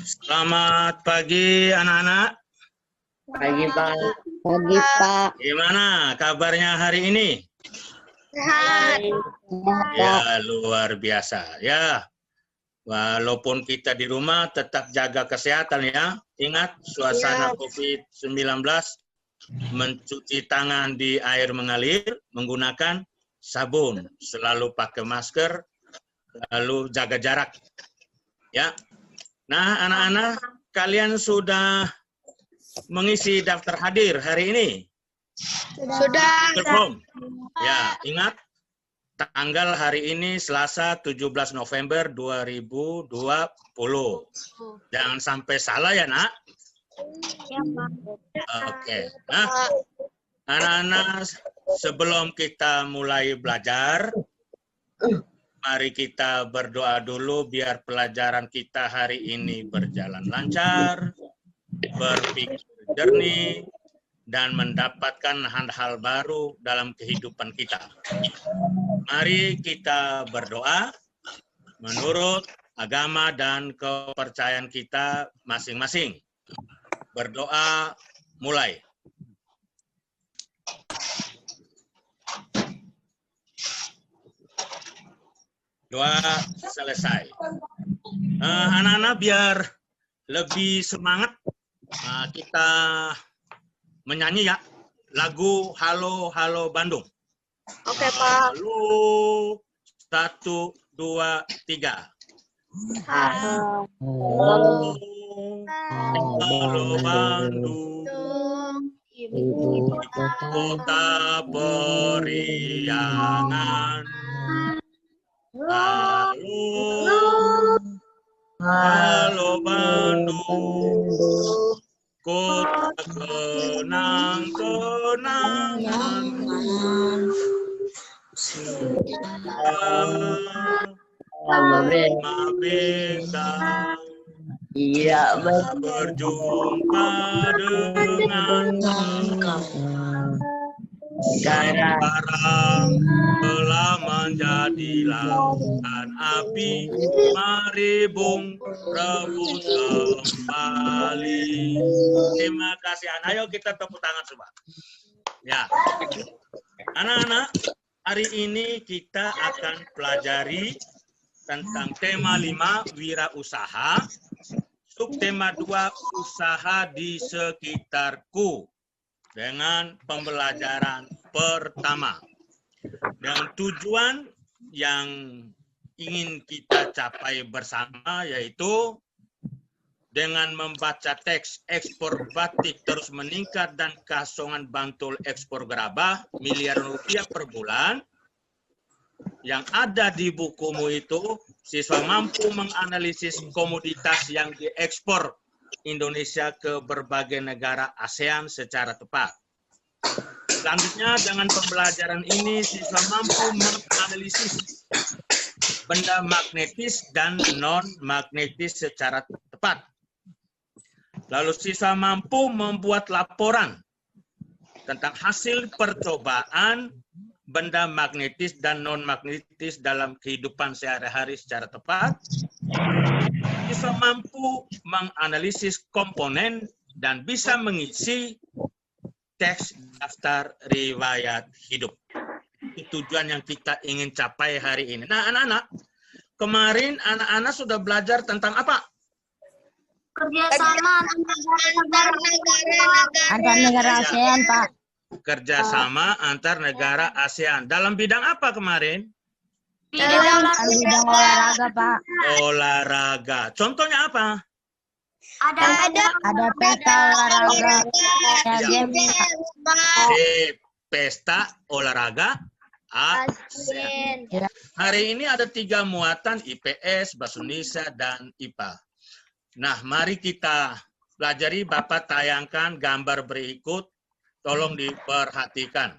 Selamat pagi anak-anak. Pagi, Pak. Pagi, Pak. Gimana kabarnya hari ini? Sehat. Ya, luar biasa. Ya, walaupun kita di rumah tetap jaga kesehatan ya. Ingat suasana COVID-19, mencuci tangan di air mengalir, menggunakan sabun, selalu pakai masker, lalu jaga jarak. Ya. Nah, anak-anak, kalian sudah mengisi daftar hadir hari ini? Sudah. Belum? Ya, ingat tanggal hari ini Selasa 17 November 2020. Jangan sampai salah ya, Nak. Ya, Pak. Oke. Nah, anak-anak, sebelum kita mulai belajar, mari kita berdoa dulu biar pelajaran kita hari ini berjalan lancar, berpikir jernih, dan mendapatkan hal-hal baru dalam kehidupan kita. Mari kita berdoa menurut agama dan kepercayaan kita masing-masing. Berdoa mulai. Doa selesai. Anak-anak biar lebih semangat, kita menyanyi ya lagu Halo Halo Bandung. Oke, Pak. Halo, 1, 2, 3. Halo. Halo Bandung, kota periangan. Halo Bandung, kota kenang-kenangan. Lima bintang, Iya, berjumpa dengan sekarang telah menjadi lautan api, mari bung rebut kembali. Terima kasih anak. Ayo kita tepuk tangan semua. Ya, anak-anak, hari ini kita akan pelajari tentang tema 5 wirausaha, subtema 2 usaha di sekitarku, dengan pembelajaran pertama. Dan tujuan yang ingin kita capai bersama yaitu dengan membaca teks ekspor batik terus meningkat dan kasongan Bantul ekspor gerabah miliaran rupiah per bulan. Yang ada di bukumu itu, siswa mampu menganalisis komoditas yang diekspor Indonesia ke berbagai negara ASEAN secara tepat. Selanjutnya, dengan pembelajaran ini, siswa mampu menganalisis benda magnetis dan non-magnetis secara tepat. Lalu siswa mampu membuat laporan tentang hasil percobaan benda magnetis dan non-magnetis dalam kehidupan sehari-hari secara tepat. Siswa mampu menganalisis komponen dan bisa mengisi teks daftar riwayat hidup. Itu tujuan yang kita ingin capai hari ini. Nah, anak-anak, kemarin anak-anak sudah belajar tentang apa? Kerjasama antar negara ASEAN, Pak. Kerjasama antar negara ASEAN. Dalam bidang apa kemarin? Bidang olahraga, Pak. Olahraga. Contohnya apa? Ada pesta olahraga. Pesta olahraga ASEAN. Hari ini ada 3 muatan, IPS, Bahasa Indonesia, dan IPA. Nah, mari kita pelajari. Bapak tayangkan gambar berikut. Tolong diperhatikan.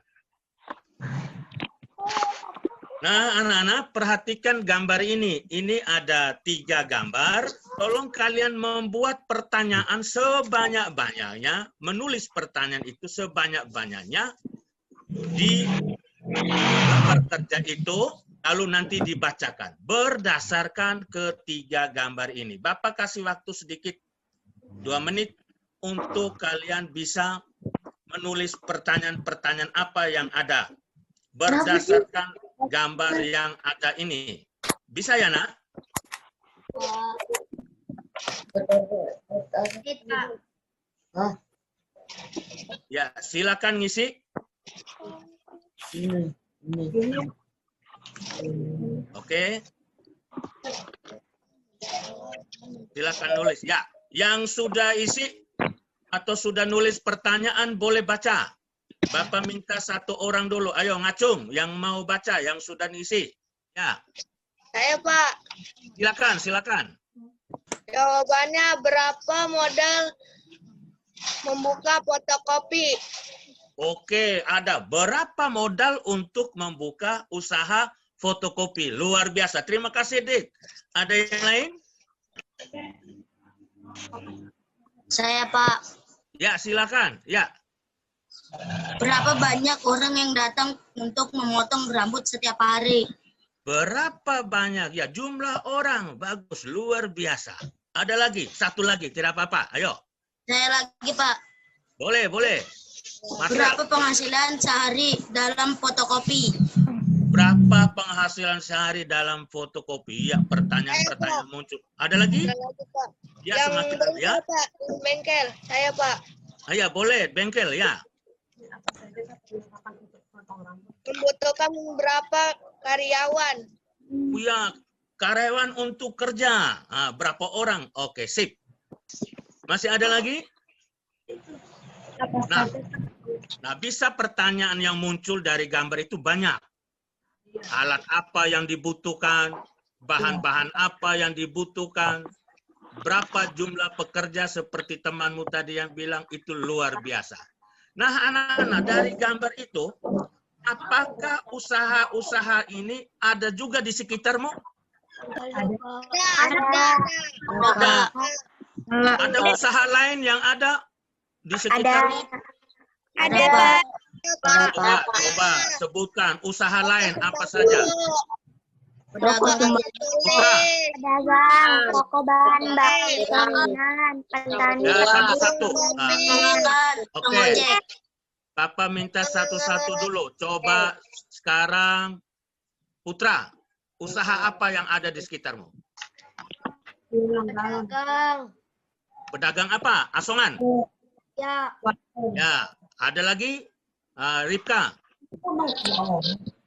Nah, anak-anak, perhatikan gambar ini. Ini ada 3 gambar. Tolong kalian membuat pertanyaan sebanyak-banyaknya, menulis pertanyaan itu sebanyak-banyaknya di gambar kerja itu, lalu nanti dibacakan berdasarkan ketiga gambar ini. Bapak kasih waktu sedikit 2 menit untuk kalian bisa menulis pertanyaan-pertanyaan apa yang ada berdasarkan gambar yang ada ini. Bisa ya, Nak? Ya, silakan ngisi. Oke. Silakan nulis. Ya, yang sudah isi atau sudah nulis pertanyaan boleh baca. Bapak minta 1 orang dulu. Ayo ngacung yang mau baca, yang sudah ngisi. Ya. Saya, Pak. Silakan. Jawabannya berapa modal membuka fotokopi? Oke, ada berapa modal untuk membuka usaha fotokopi? Luar biasa. Terima kasih, Dik. Ada yang lain? Saya, Pak. Ya, silakan. Ya. Berapa banyak orang yang datang untuk memotong rambut setiap hari? Berapa banyak? Ya, jumlah orang. Bagus, luar biasa. Ada lagi? 1 lagi, tidak apa-apa. Ayo. Saya lagi, Pak. Boleh. Masa, Berapa penghasilan sehari dalam fotokopi? berapa penghasilan sehari dalam fotokopi? Ya, pertanyaan-pertanyaan muncul. Ada lagi? Ada lagi, Pak. Ya, Yang semakin bengkel, ya. Pak. Yang bengkel. Saya, Pak. Ya, boleh. Bengkel, ya. Membutuhkan berapa karyawan? Ya, karyawan untuk kerja. Berapa orang? Oke, sip. Masih ada lagi? Nah, bisa pertanyaan yang muncul dari gambar itu banyak. Alat apa yang dibutuhkan, bahan-bahan apa yang dibutuhkan, berapa jumlah pekerja seperti temanmu tadi yang bilang itu luar biasa. Nah, anak-anak, dari gambar itu, apakah usaha-usaha ini ada juga di sekitarmu? Ada usaha lain yang ada di sekitarmu? Ada, Pak. Coba sebutkan usaha lain apa saja. Pedagang. Putra, Pedagang, toko bahan baku, bangunan, petani. ya satu-satu. Oke. Pengojek. Papa minta satu-satu dulu. Coba sekarang Putra, usaha apa yang ada di sekitarmu? Pedagang. Pedagang apa? Asongan? Ya. Ya. Ada lagi? Ripka?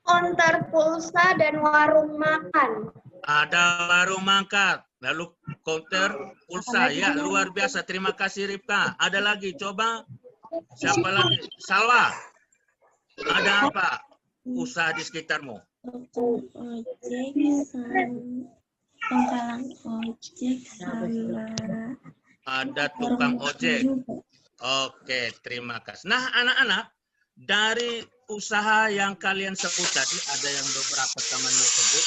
Konter pulsa dan warung makan. Ada warung makan. Lalu counter pulsa. Ya, luar biasa. Terima kasih Ripka. Ada lagi? Coba. Siapa lagi? Salwa. Ada apa? Usaha di sekitarmu? Pangkalan ojek sama Ada tukang ojek. Oke, terima kasih. Nah, anak-anak, dari usaha yang kalian sebut tadi, ada yang beberapa temannya sebut,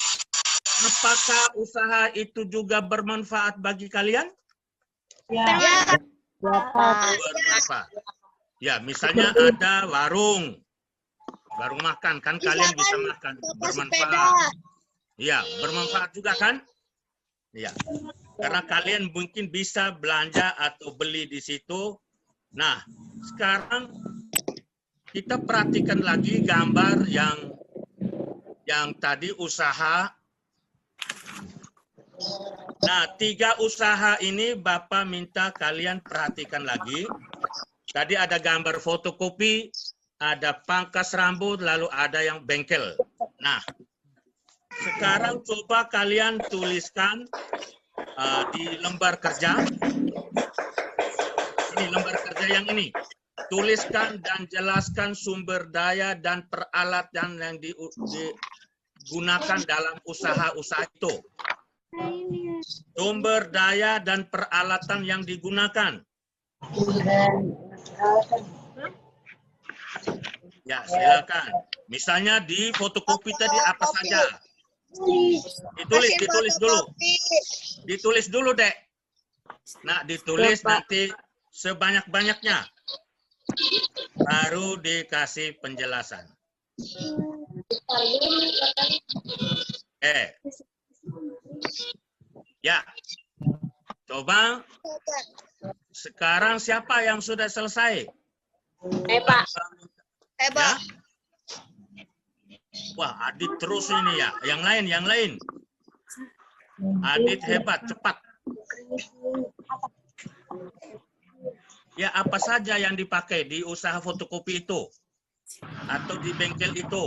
apakah usaha itu juga bermanfaat bagi kalian? Ya. Bermanfaat. Ya, misalnya ada warung makan, kan kalian bisa makan, bermanfaat. Ya, bermanfaat juga kan? Ya, karena kalian mungkin bisa belanja atau beli di situ. Nah, sekarang kita perhatikan lagi gambar yang tadi usaha. Nah, 3 usaha ini Bapak minta kalian perhatikan lagi. Tadi ada gambar fotokopi, ada pangkas rambut, lalu ada yang bengkel. Nah, sekarang coba kalian tuliskan di lembar kerja. Ini lembar kerja yang ini. Tuliskan dan jelaskan sumber daya dan peralatan yang digunakan dalam usaha-usaha itu. Sumber daya dan peralatan yang digunakan. Ya, silakan. Misalnya di fotokopi tadi apa saja? Ditulis dulu. Ditulis dulu, Dek. Nah, ditulis nanti sebanyak-banyaknya. Baru dikasih penjelasan. Ya. Coba sekarang siapa yang sudah selesai? Pak. Ya? Wah, Adit terus ini ya. Yang lain. Adit hebat, cepat. Ya, apa saja yang dipakai di usaha fotokopi itu? Atau di bengkel itu?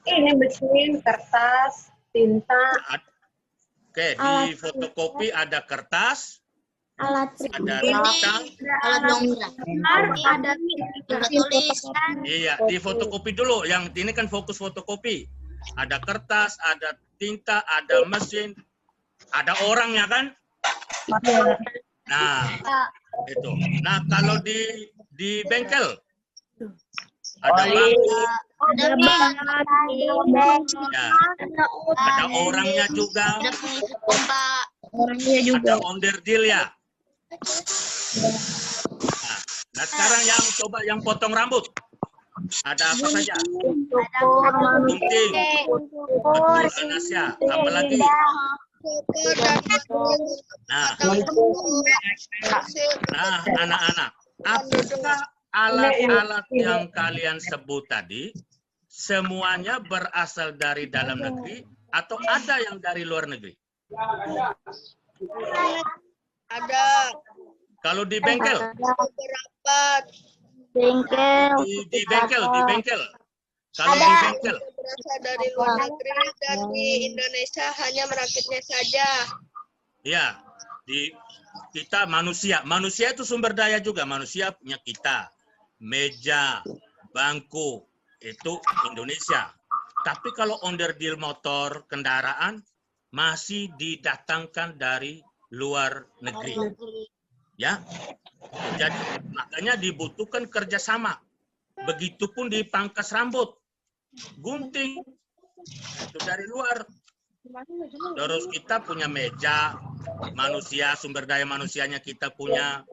Ini mesin, kertas, tinta. Oke, di fotokopi ada kertas, Alat ada tinta. Alat dongkrak. Ada Tulis. Iya, di fotokopi dulu. Yang ini kan fokus fotokopi. Ada kertas, ada tinta, ada mesin, ada orangnya kan? Nah, itu. Nah, kalau di bengkel ada bangku, ya, ada orangnya juga, Ada pengisi pompa. ada onderdil ya. Nah, sekarang yang potong rambut. Ada apa saja? Gunting, Anasya, apalagi? Nah, anak-anak, apakah alat-alat yang kalian sebut tadi semuanya berasal dari dalam negeri atau ada yang dari luar negeri? Ada Kalau di bengkel? beberapa bengkel. Di bengkel. Kalau di bengkel? berasal dari luar negeri dan di Indonesia hanya merakitnya saja. Ya, kita manusia. Manusia itu sumber daya juga. Manusia punya kita. Meja, bangku, itu Indonesia. Tapi kalau onderdil motor, kendaraan, masih didatangkan dari luar negeri. Ya, jadi makanya dibutuhkan kerjasama. Begitupun di pangkas rambut, gunting, itu dari luar. Terus kita punya meja, manusia, sumber daya manusianya kita punya,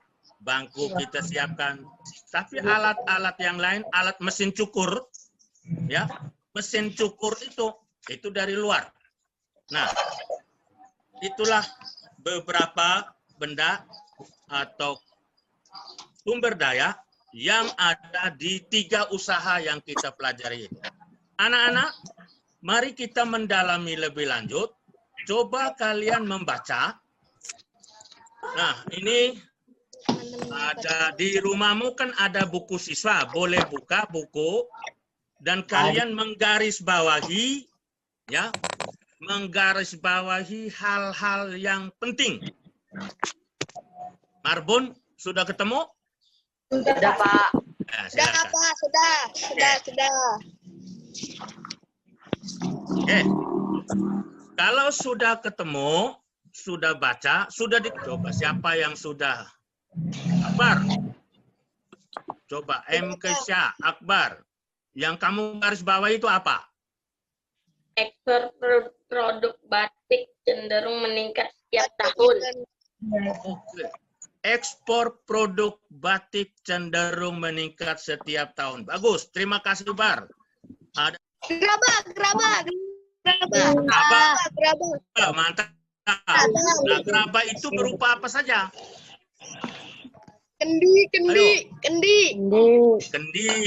bangku kita siapkan. Tapi alat-alat yang lain, alat mesin cukur, ya, mesin cukur itu dari luar. Nah, itulah beberapa benda atau sumber daya yang ada di 3 usaha yang kita pelajari ini. Anak-anak, mari kita mendalami lebih lanjut. Coba kalian membaca. Nah, ini ada di rumahmu kan ada buku siswa. Boleh buka buku dan kalian menggarisbawahi, ya, menggarisbawahi hal-hal yang penting. Marbun, sudah ketemu? Sudah, Pak. Ya, Sudah, silakan. Pak. Sudah. Kalau sudah ketemu, sudah baca, sudah dicoba. Siapa yang sudah? Akbar. Coba M. Kesya, Akbar. Yang kamu garis bawah itu apa? Ekspor produk batik cenderung meningkat setiap tahun. Oke. Ekspor produk batik cenderung meningkat setiap tahun. Bagus, terima kasih Bar. Ada Gerabah. mantap. Nah, gerabah itu berupa apa saja? Kendi. Kendi,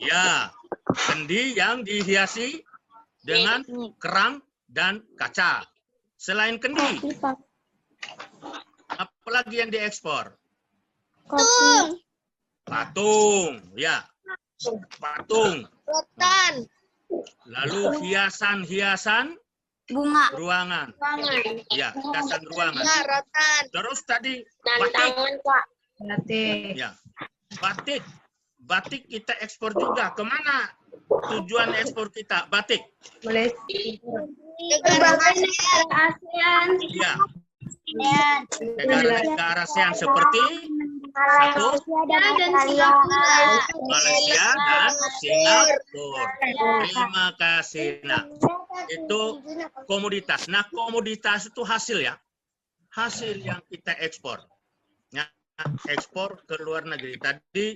ya. Kendi yang dihiasi dengan kerang dan kaca. Selain kendi, apalagi yang diekspor? Patung, ya. Patung. Rotan. Lalu hiasan-hiasan Bunga. ruangan. Ya, hiasan ruangan. Rotan. Terus tadi Dan batik. tangan, Pak. Ya. Batik kita ekspor juga. Kemana tujuan ekspor kita? Batik. Negara ASEAN. Ya. Negara-negara ASEAN seperti satu, Malaysia dan Singapura. Terima kasih. Nah, itu komoditas. Nah, komoditas itu hasil ya. Hasil yang kita ekspor. Nah, ekspor ke luar negeri. Tadi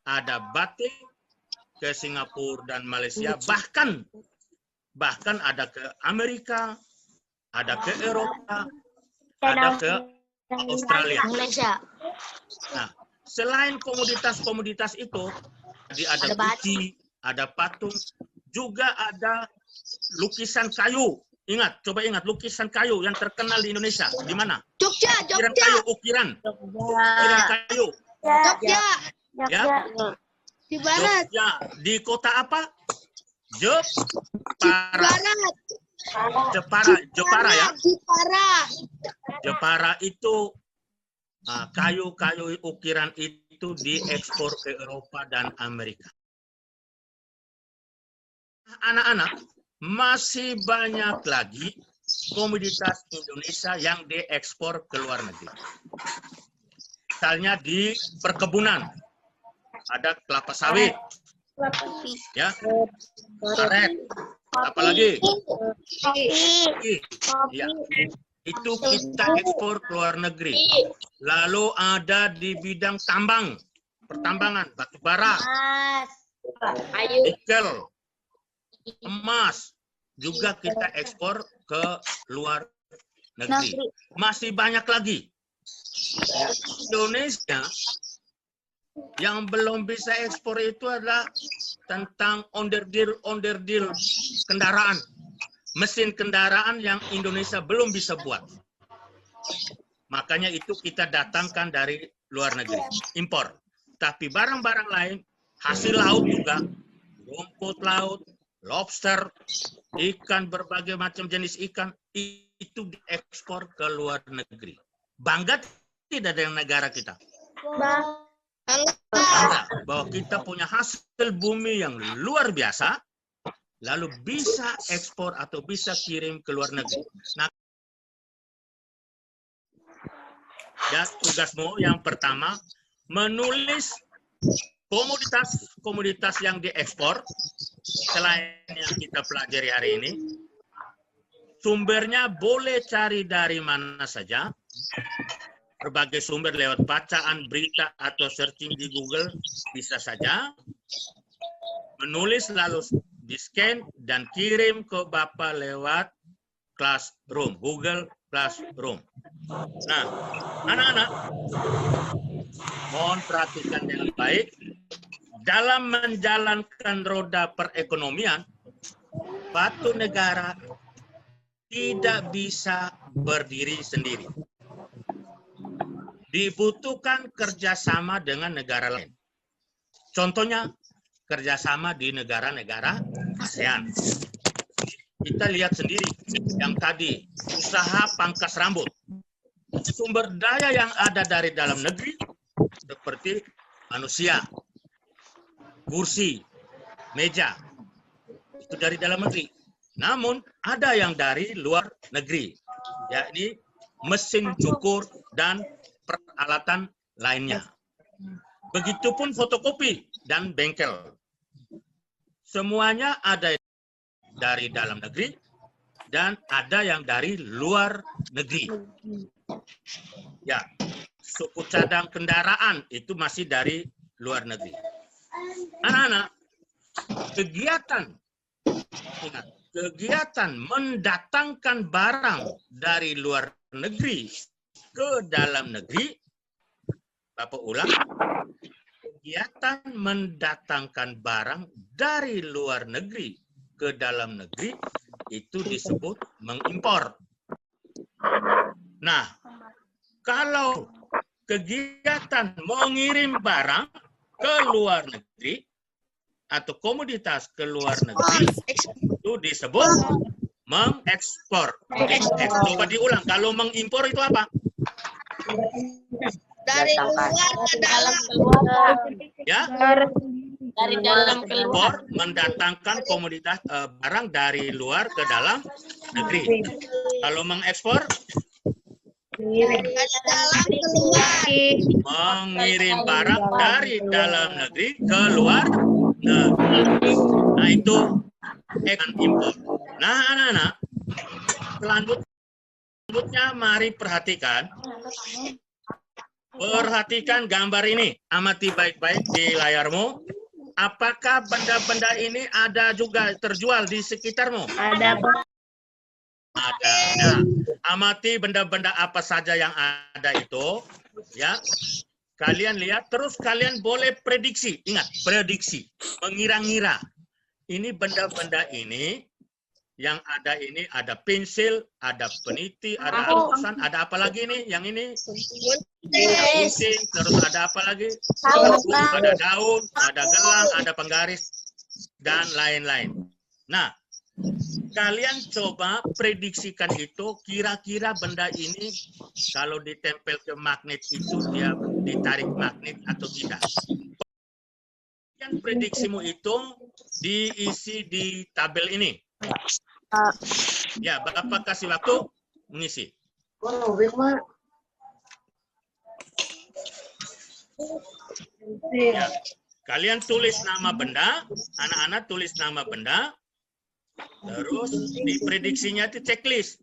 ada batik, ke Singapura dan Malaysia, bahkan ada ke Amerika, ada ke Eropa, ada ke Australia. Malaysia. Nah, selain komoditas-komoditas itu, ada guci, ada patung, juga ada lukisan kayu. Coba ingat lukisan kayu yang terkenal di Indonesia. Di mana? Jogja. Ukiran kayu. Jogja. Ya. Di barat. Jogja. Di kota apa? Jepara. Jepara ya. Jepara itu kayu-kayu ukiran itu diekspor ke Eropa dan Amerika. Anak-anak, masih banyak lagi komoditas Indonesia yang diekspor ke luar negeri. Misalnya di perkebunan, ada kelapa sawit, ya, karet, apalagi, ya, itu kita ekspor ke luar negeri. Lalu ada di bidang pertambangan, batu bara, nikel, emas, juga kita ekspor ke luar negeri. Masih banyak lagi. Indonesia yang belum bisa ekspor itu adalah tentang onderdil kendaraan. Mesin kendaraan yang Indonesia belum bisa buat. Makanya itu kita datangkan dari luar negeri, impor. Tapi barang-barang lain, hasil laut juga, rumput laut, lobster, ikan, berbagai macam jenis ikan, itu diekspor ke luar negeri. Bangga tidak dengan negara kita? Bangga bahwa kita punya hasil bumi yang luar biasa, lalu bisa ekspor atau bisa kirim ke luar negeri. Nah, dan tugasmu yang pertama, menulis komoditas yang diekspor, selain yang kita pelajari hari ini. Sumbernya boleh cari dari mana saja, berbagai sumber lewat bacaan, berita, atau searching di Google, bisa saja. Menulis lalu di-scan dan kirim ke Bapak lewat Classroom, Google Classroom. Nah, anak-anak, mohon perhatikan dengan baik. Dalam menjalankan roda perekonomian, suatu negara tidak bisa berdiri sendiri. Dibutuhkan kerjasama dengan negara lain. Contohnya, kerjasama di negara-negara ASEAN. Kita lihat sendiri yang tadi, usaha pangkas rambut. Sumber daya yang ada dari dalam negeri, seperti manusia, kursi, meja, itu dari dalam negeri. Namun ada yang dari luar negeri, yakni mesin cukur dan peralatan lainnya. Begitupun fotokopi dan bengkel. Semuanya ada dari dalam negeri dan ada yang dari luar negeri. Ya, suku cadang kendaraan itu masih dari luar negeri. Anak-anak, kegiatan mendatangkan barang dari luar negeri ke dalam negeri, Bapak ulang, kegiatan mendatangkan barang dari luar negeri ke dalam negeri itu disebut mengimpor. Nah, kalau kegiatan mengirim barang ke luar negeri atau komoditas ke luar negeri itu disebut mengekspor. Coba diulang, kalau mengimpor itu apa? Dari luar ke dalam. Ya, Dari dalam keluar. mendatangkan komoditas barang dari luar ke dalam negeri. Kalau mengekspor, Dari dalam keluar. mengirim barang dari dalam negeri ke luar negeri. Nah, itu impor. Nah, anak-anak, selanjutnya mari perhatikan gambar ini. Amati baik-baik di layarmu. Apakah benda-benda ini ada juga terjual di sekitarmu? Ada, Pak. Ada. Nah, amati benda-benda apa saja yang ada itu, ya. Kalian lihat, terus kalian boleh prediksi. Ingat, prediksi, mengira-ngira. Ini benda-benda ini yang ada ini ada pensil, ada peniti, ada artusan, ada apa lagi nih? Yang ini gunting, terus ada apa lagi? Ada daun, ada gelang, ada penggaris, dan lain-lain. Nah, kalian coba prediksikan itu, kira-kira benda ini kalau ditempel ke magnet itu dia ditarik magnet atau tidak. Yang prediksimu itu diisi di tabel ini. Ya, Bapak kasih waktu mengisi. Ya. Kalian tulis nama benda, anak-anak tulis nama benda, terus di prediksinya itu checklist,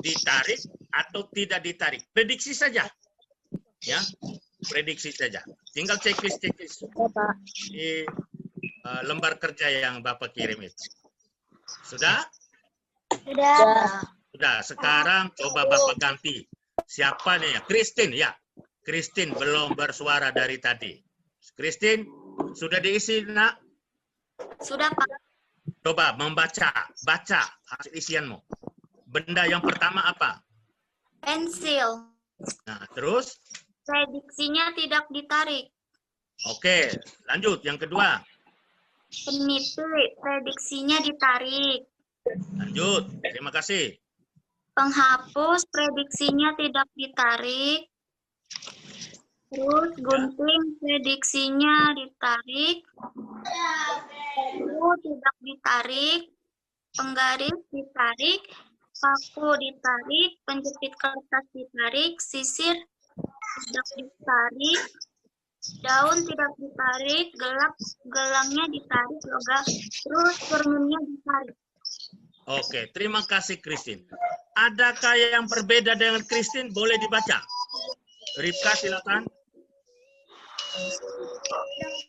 ditarik atau tidak ditarik. Prediksi saja. Ya, prediksi saja. Tinggal checklist di lembar kerja yang Bapak kirim itu. Sudah? Sudah. Sekarang coba Bapak ganti. Siapa nih ya? Christine, ya. Christine belum bersuara dari tadi. Christine, sudah diisi, Nak? Sudah, Pak. Coba membaca, baca hasil isianmu. Benda yang pertama apa? Pensil. Nah, terus? Prediksinya tidak ditarik. Oke, lanjut. Yang kedua. Peniti, prediksinya ditarik. Lanjut. Terima kasih. Penghapus, prediksinya tidak ditarik. Terus gunting, prediksinya ditarik. Paku tidak ditarik. Penggaris ditarik. Paku ditarik. Penjepit kertas ditarik. Sisir tidak ditarik. Daun tidak ditarik. Gelangnya ditarik. Terus cerminnya ditarik. Oke, terima kasih Christine. Adakah yang berbeda dengan Christine? Boleh dibaca. Ripka, silakan.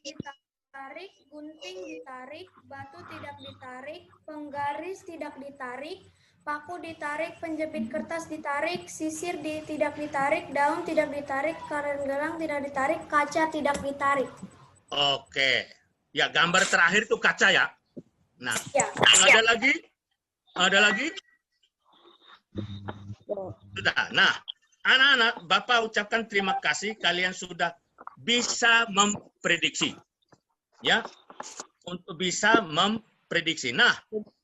Ditarik, gunting ditarik, batu tidak ditarik, penggaris tidak ditarik, paku ditarik, penjepit kertas ditarik, sisir tidak ditarik, daun tidak ditarik, karet gelang tidak ditarik, kaca tidak ditarik. Oke. Ya, gambar terakhir itu kaca ya. Nah, Ya. ada lagi? Ada lagi? Sudah. Nah, anak-anak, Bapak ucapkan terima kasih kalian sudah bisa memprediksi. Ya, untuk bisa memprediksi. Nah,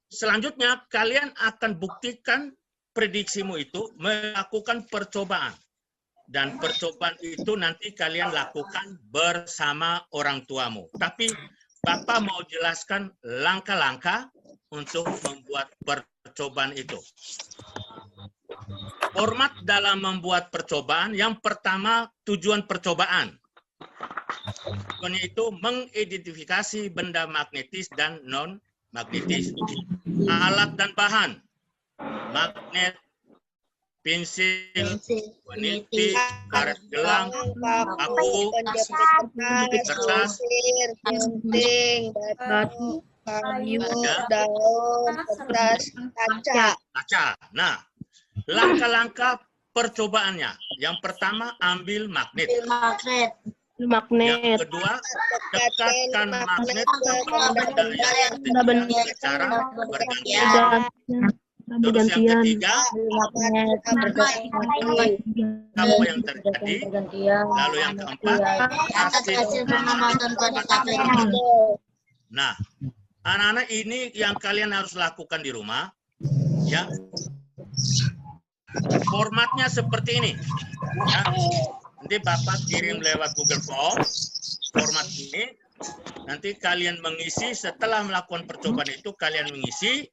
selanjutnya kalian akan buktikan prediksimu itu melakukan percobaan. Dan percobaan itu nanti kalian lakukan bersama orang tuamu. Tapi Bapak mau jelaskan langkah-langkah untuk membuat percobaan itu. Format dalam membuat percobaan, yang pertama tujuan percobaan. Tujuannya itu mengidentifikasi benda magnetis dan non-magnetis. Alat dan bahan, magnet, pensil, peniti, karet gelang, paku, kertas, gunting, batu, kayu, daun, kertas, kaca. Nah, langkah-langkah percobaannya. Yang pertama, ambil magnet. Yang kedua, dekatkan magnet dengan cara bergantian. Terus yang ketiga, apa yang terjadi? Lalu yang keempat, hasil. Nah, anak-anak ini yang kalian harus lakukan di rumah, ya. Formatnya seperti ini. Ya. Nanti Bapak kirim lewat Google Form, format ini. Nanti kalian mengisi, setelah melakukan percobaan itu, kalian mengisi.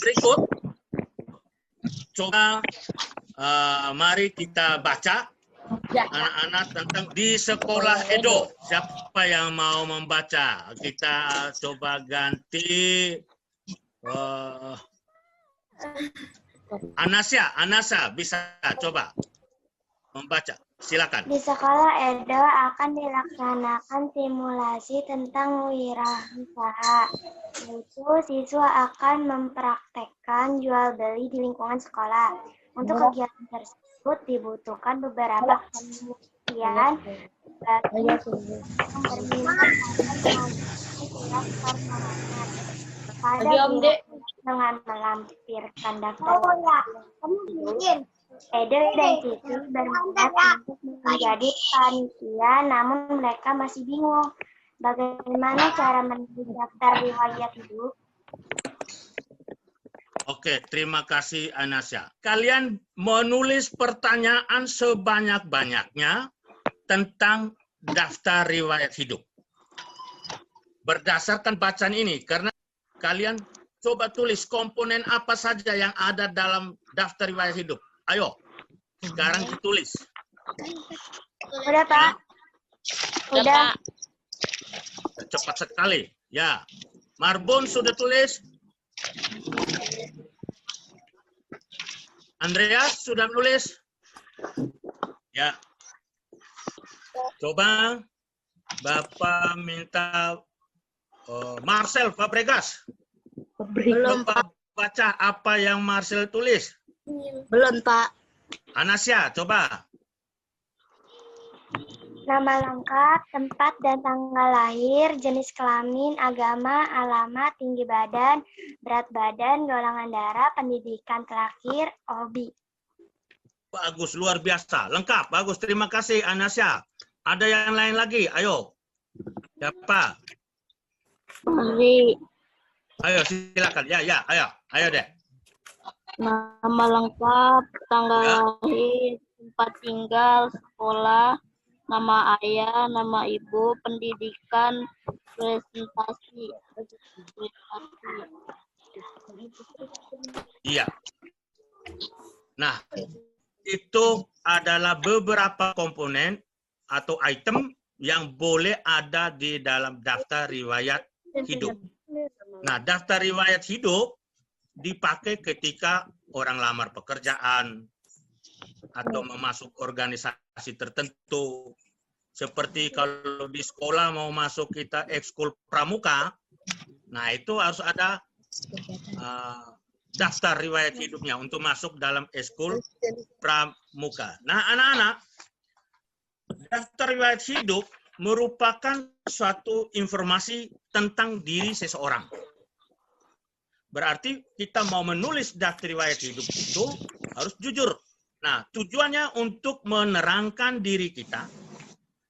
Berikut, coba mari kita baca anak-anak tentang di sekolah Edo. Siapa yang mau membaca? Kita coba ganti Anasya bisa coba membaca. Silakan. Di sekolah Edo akan dilaksanakan simulasi tentang wirausaha. Yaitu siswa akan mempraktekkan jual beli di lingkungan sekolah. Untuk kegiatan tersebut dibutuhkan beberapa kemudian bagi yang berminat akan mengajukan surat permohonan pada dengan melampirkan daftar. Edo dan Siti berminat untuk menjadi panitia, namun mereka masih bingung bagaimana cara menulis daftar riwayat hidup. Oke, terima kasih Anasya. Kalian menulis pertanyaan sebanyak-banyaknya tentang daftar riwayat hidup. Berdasarkan bacaan ini, karena kalian coba tulis komponen apa saja yang ada dalam daftar riwayat hidup. Ayo, sekarang ditulis. Udah, Pak? Udah. Cepat sekali. Ya. Marbun sudah tulis? Andreas sudah nulis? Ya. Coba Bapak minta Marcel Fabregas. Belum, Coba baca apa yang Marcel tulis. Belum, Pak. Anasya, coba. Nama lengkap, tempat dan tanggal lahir, jenis kelamin, agama, alamat, tinggi badan, berat badan, golongan darah, pendidikan terakhir, hobi. Bagus, luar biasa. Lengkap, bagus. Terima kasih, Anasya. Ada yang lain lagi? Ayo. Siapa? Mari. Ayo, silakan. Ya, ayo. Ayo deh. Nama lengkap, tanggal lahir, tempat tinggal, sekolah, nama ayah, nama ibu, pendidikan, presentasi. Iya. Nah, itu adalah beberapa komponen atau item yang boleh ada di dalam daftar riwayat hidup. Nah, daftar riwayat hidup dipakai ketika orang lamar pekerjaan atau memasuk organisasi tertentu. Seperti kalau di sekolah mau masuk kita ekskul pramuka, nah itu harus ada daftar riwayat hidupnya untuk masuk dalam ekskul pramuka. Nah, anak-anak, daftar riwayat hidup merupakan suatu informasi tentang diri seseorang. Berarti kita mau menulis daftar riwayat hidup itu harus jujur. Nah, tujuannya untuk menerangkan diri kita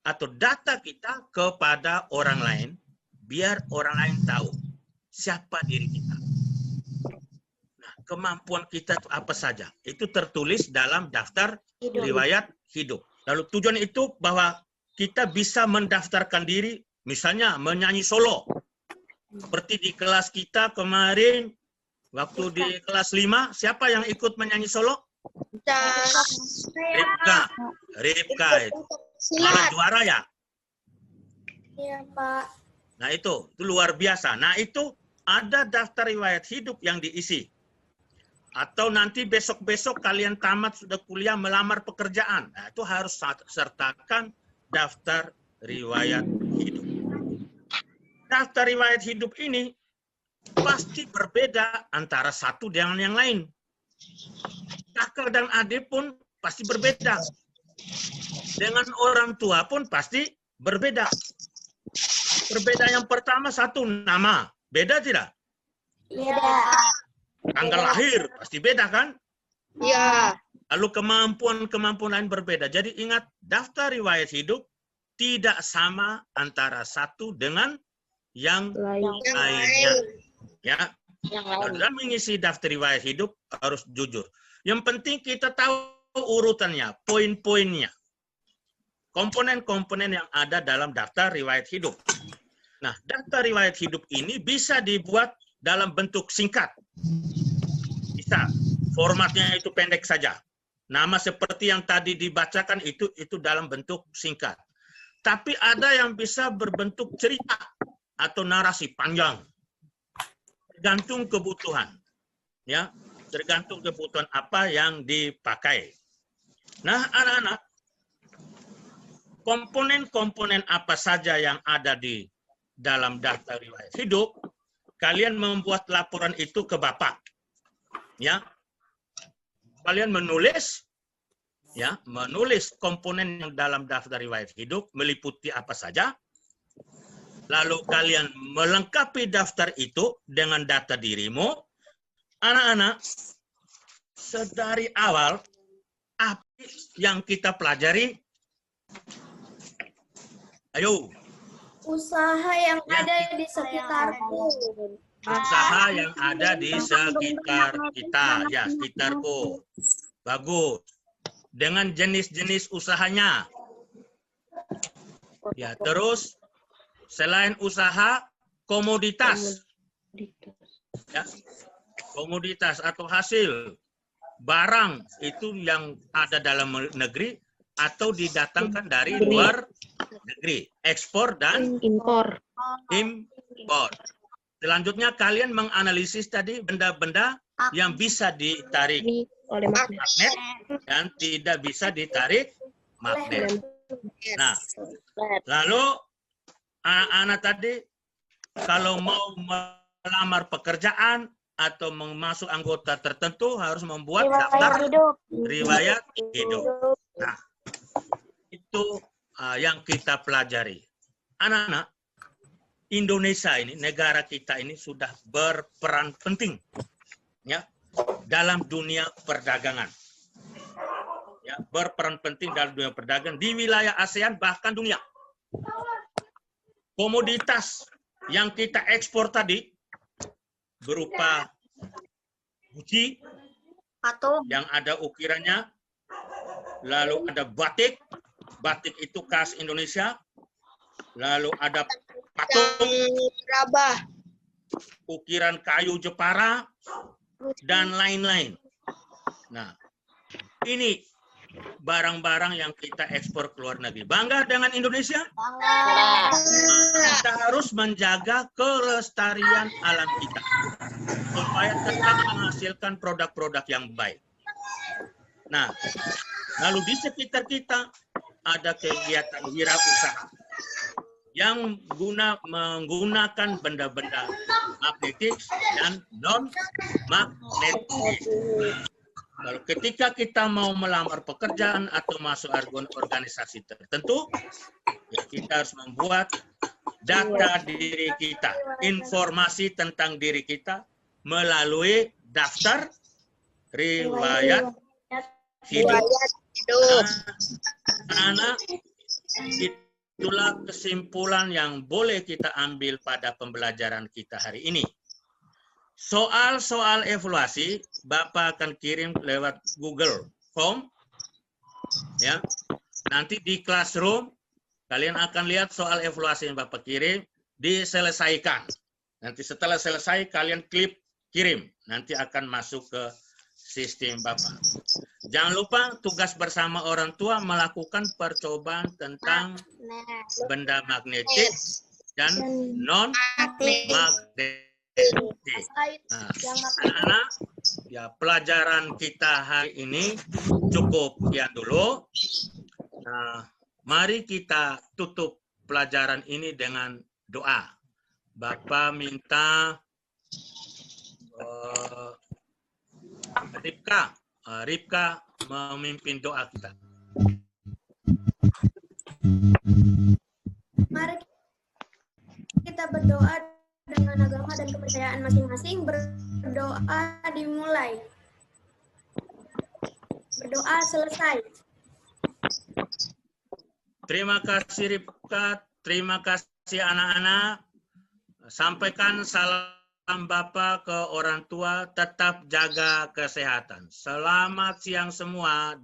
atau data kita kepada orang lain, biar orang lain tahu siapa diri kita. Nah, kemampuan kita itu apa saja? Itu tertulis dalam daftar riwayat hidup. Lalu tujuan itu bahwa kita bisa mendaftarkan diri, misalnya menyanyi solo. Seperti di kelas kita kemarin, waktu di kelas 5, siapa yang ikut menyanyi solo? Ripka itu. Malah juara ya? Iya, Pak. Nah itu luar biasa. Nah itu ada daftar riwayat hidup yang diisi. Atau nanti besok-besok kalian tamat sudah kuliah melamar pekerjaan. Nah itu harus sertakan daftar riwayat hidup. Daftar riwayat hidup ini pasti berbeda antara satu dengan yang lain. Kakak dan adik pun pasti berbeda. Dengan orang tua pun pasti berbeda. Perbedaan yang pertama satu nama. Beda tidak? Beda. Tanggal lahir pasti beda kan? Iya. Lalu kemampuan lain berbeda. Jadi ingat, daftar riwayat hidup tidak sama antara satu dengan yang lainnya. Ya. Dalam mengisi daftar riwayat hidup harus jujur. Yang penting kita tahu urutannya, poin-poinnya. Komponen-komponen yang ada dalam daftar riwayat hidup. Nah, daftar riwayat hidup ini bisa dibuat dalam bentuk singkat. Bisa. Formatnya itu pendek saja. Nama seperti yang tadi dibacakan itu dalam bentuk singkat. Tapi ada yang bisa berbentuk cerita atau narasi panjang. Tergantung kebutuhan. Ya, tergantung kebutuhan apa yang dipakai. Nah, anak-anak, komponen-komponen apa saja yang ada di dalam daftar riwayat hidup, kalian membuat laporan itu ke Bapak. Ya. Kalian menulis komponen yang dalam daftar riwayat hidup meliputi apa saja. Lalu kalian melengkapi daftar itu dengan data dirimu. Anak-anak, sedari awal apa yang kita pelajari? Ayo. Usaha yang ada di sekitarku. Usaha yang ada di sekitar kita, ya, sekitarku. Bagus. Dengan jenis-jenis usahanya. Ya, terus selain usaha, komoditas. Ya, komoditas atau hasil barang itu yang ada dalam negeri atau didatangkan dari luar negeri, ekspor dan impor. Selanjutnya kalian menganalisis tadi benda-benda yang bisa ditarik oleh magnet dan tidak bisa ditarik magnet. Nah, lalu anak-anak tadi kalau mau melamar pekerjaan atau masuk anggota tertentu harus membuat daftar riwayat hidup. Nah, itu yang kita pelajari. Anak-anak, Indonesia ini, negara kita ini sudah berperan penting ya dalam dunia perdagangan. Ya, berperan penting dalam dunia perdagangan di wilayah ASEAN bahkan dunia. Komoditas yang kita ekspor tadi berupa guci yang ada ukirannya, lalu ada batik itu khas Indonesia, lalu ada patung Rabah, ukiran kayu Jepara, dan lain-lain. Nah, ini barang-barang yang kita ekspor ke luar negeri. Bangga dengan Indonesia? Bangga. Kita harus menjaga kelestarian alam kita supaya tetap menghasilkan produk-produk yang baik. Nah, lalu di sekitar kita ada kegiatan wirausaha yang menggunakan benda-benda magnetik dan non-magnetik. Lalu ketika kita mau melamar pekerjaan atau masuk organisasi tertentu, ya kita harus membuat data diri kita, informasi tentang diri kita melalui daftar riwayat hidup. Anak, itulah kesimpulan yang boleh kita ambil pada pembelajaran kita hari ini. Soal-soal evaluasi Bapak akan kirim lewat Google Form. Ya. Nanti di classroom kalian akan lihat soal evaluasi yang Bapak kirim diselesaikan. Nanti setelah selesai kalian klik kirim. Nanti akan masuk ke sistem Bapak. Jangan lupa tugas bersama orang tua melakukan percobaan tentang benda magnetik dan non-magnetik. Nah, anak-anak, ya pelajaran kita hari ini cukup sekian dulu. Nah, mari kita tutup pelajaran ini dengan doa. Bapak minta Ripka memimpin doa kita. Mari kita berdoa dengan agama dan kepercayaan masing-masing. Berdoa dimulai. Berdoa selesai. Terima kasih Ripka, terima kasih anak-anak. Sampaikan salam Bapak ke orang tua, tetap jaga kesehatan. Selamat siang semua.